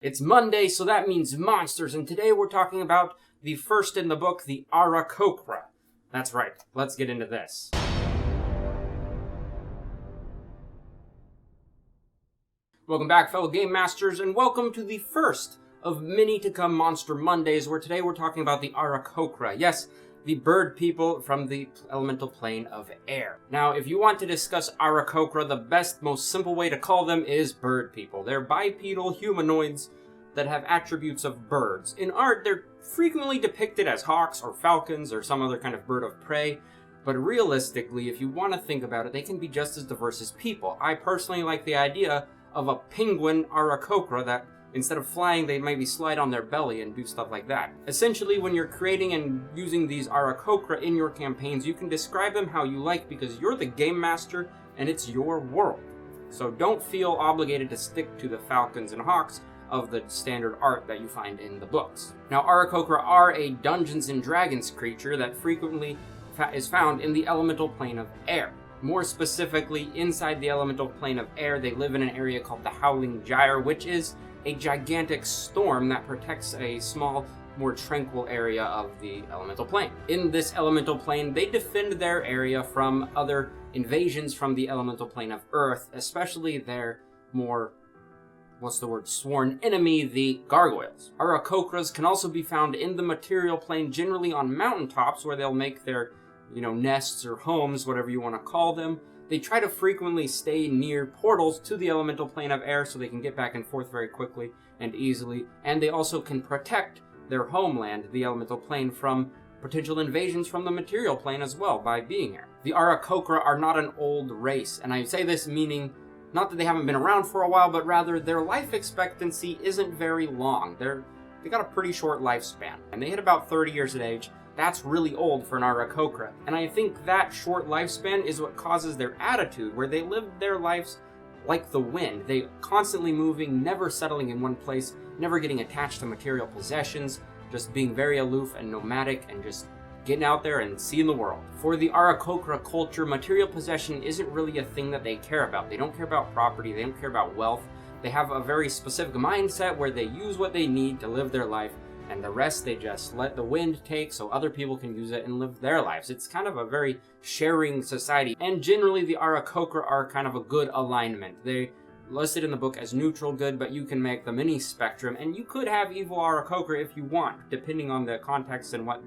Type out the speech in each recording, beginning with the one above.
It's Monday, so that means monsters, and today we're talking about the first in the book, the Aarakocra. That's right, let's get into this. Welcome back, fellow Game Masters, and welcome to the first of many to come Monster Mondays, where today we're talking about the Aarokocra. Yes, the bird people from the elemental plane of air. Now, if you want to discuss Aarakocra, the best, most simple way to call them is bird people. They're bipedal humanoids that have attributes of birds. In art, they're frequently depicted as hawks or falcons or some other kind of bird of prey, but realistically, if you want to think about it, they can be just as diverse as people. I personally like the idea of a penguin Aarokocra that instead of flying, they maybe slide on their belly and do stuff like that. Essentially, when you're creating and using these Aarokocra in your campaigns, you can describe them how you like because you're the game master and it's your world. So don't feel obligated to stick to the falcons and hawks of the standard art that you find in the books. Now, Aarokocra are a Dungeons & Dragons creature that frequently is found in the elemental plane of air. More specifically, inside the elemental plane of air, they live in an area called the Howling Gyre, which is a gigantic storm that protects a small, more tranquil area of the elemental plane. In this elemental plane, they defend their area from other invasions from the elemental plane of Earth, especially their more, sworn enemy, the gargoyles. Aarokocras can also be found in the material plane, generally on mountaintops, where they'll make their, nests or homes, whatever you want to call them. They try to frequently stay near portals to the elemental plane of air so they can get back and forth very quickly and easily, and they also can protect their homeland, the elemental plane, from potential invasions from the material plane as well by being here. The Aarokocra are not an old race, and I say this meaning not that they haven't been around for a while, but rather their life expectancy isn't very long. They got a pretty short lifespan, and they hit about 30 years of age. That's really old for an Aarokocra. And I think that short lifespan is what causes their attitude, where they live their lives like the wind. They constantly moving, never settling in one place, never getting attached to material possessions, just being very aloof and nomadic and just getting out there and seeing the world. For the Aarokocra culture, material possession isn't really a thing that they care about. They don't care about property, they don't care about wealth. They have a very specific mindset where they use what they need to live their life, and the rest they just let the wind take so other people can use it and live their lives. It's kind of a very sharing society, and generally the Aarokocra are kind of a good alignment. They listed in the book as neutral good, but you can make them any spectrum, and you could have evil Aarokocra if you want, depending on the context and what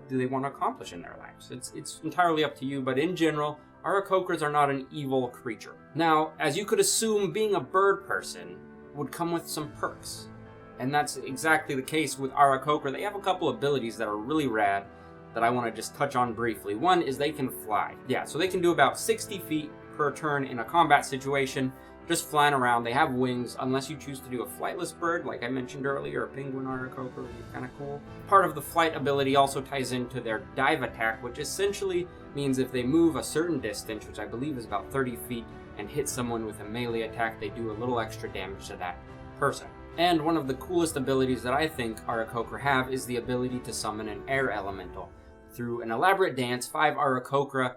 do they want to accomplish in their lives. It's entirely up to you, but in general, Aarokocras are not an evil creature. Now, as you could assume, being a bird person would come with some perks. And that's exactly the case with Aarokocra. They have a couple abilities that are really rad that I want to just touch on briefly. One is they can fly. Yeah, so they can do about 60 feet per turn in a combat situation, just flying around. They have wings, unless you choose to do a flightless bird, like I mentioned earlier. A penguin Aarokocra would be kind of cool. Part of the flight ability also ties into their dive attack, which essentially means if they move a certain distance, which I believe is about 30 feet, and hit someone with a melee attack, they do a little extra damage to that person. And one of the coolest abilities that I think Aarokocra have is the ability to summon an air elemental. Through an elaborate dance, five Aarokocra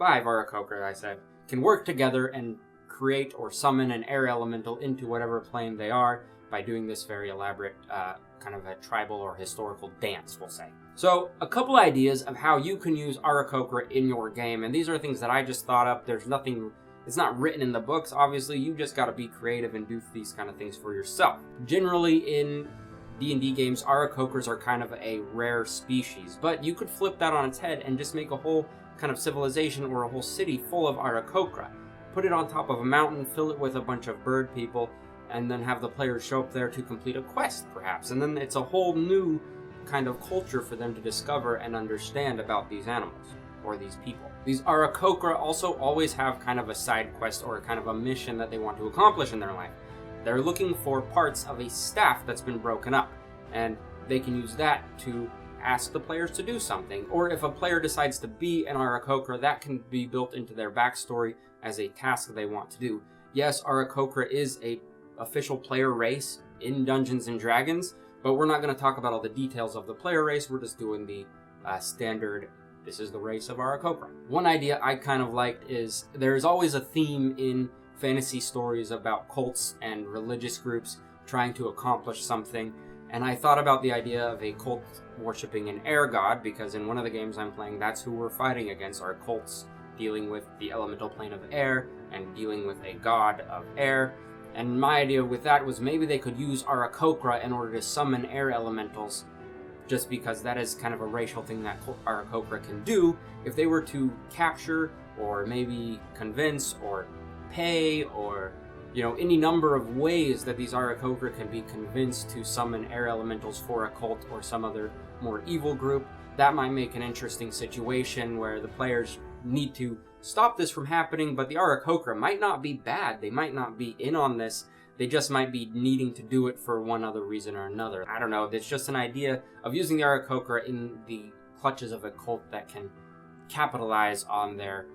I said, can work together and create or summon an air elemental into whatever plane they are by doing this very elaborate kind of a tribal or historical dance, we'll say. So, a couple ideas of how you can use Aarokocra in your game, and these are things that I just thought up. There's nothing, it's not written in the books, obviously. You just gotta be creative and do these kind of things for yourself. Generally, in D&D games, Aarokocras are kind of a rare species, but you could flip that on its head and just make a whole kind of civilization or a whole city full of Aarokocra. Put it on top of a mountain, fill it with a bunch of bird people, and then have the players show up there to complete a quest, perhaps. And then it's a whole new kind of culture for them to discover and understand about these animals, or these people. These Aarokocra also always have kind of a side quest or kind of a mission that they want to accomplish in their life. They're looking for parts of a staff that's been broken up, and they can use that to ask the players to do something. Or if a player decides to be an Aarokocra, that can be built into their backstory as a task they want to do. Yes, Aarokocra is a official player race in Dungeons & Dragons, but we're not going to talk about all the details of the player race. We're just doing the standard, this is the race of Aarakocra. One idea I kind of liked is there's always a theme in fantasy stories about cults and religious groups trying to accomplish something. And I thought about the idea of a cult worshipping an air god, because in one of the games I'm playing, that's who we're fighting against, are cults dealing with the elemental plane of air and dealing with a god of air. And my idea with that was maybe they could use Aarakocra in order to summon air elementals, just because that is kind of a racial thing that Aarakocra can do. If they were to capture, or maybe convince, or pay, or any number of ways that these Aarakocra can be convinced to summon air elementals for a cult or some other more evil group, that might make an interesting situation where the players need to stop this from happening, but the Aarakocra might not be bad. They might not be in on this. They just might be needing to do it for one other reason or another. I don't know. It's just an idea of using the Aarakocra in the clutches of a cult that can capitalize on their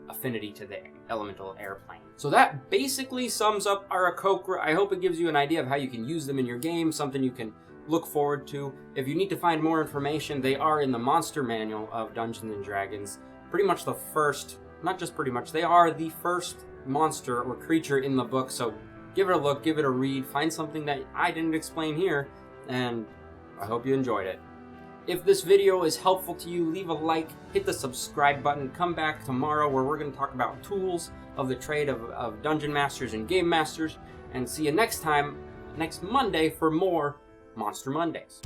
affinity to the elemental airplane. So that basically sums up Aarakocra. I hope it gives you an idea of how you can use them in your game, something you can look forward to. If you need to find more information, they are in the Monster Manual of Dungeons & Dragons. Pretty much the first, not just pretty much, they are the first monster or creature in the book, so give it a look, give it a read, find something that I didn't explain here, and I hope you enjoyed it. If this video is helpful to you, leave a like, hit the subscribe button, come back tomorrow where we're going to talk about tools of the trade of Dungeon Masters and Game Masters, and see you next time, next Monday, for more Monster Mondays.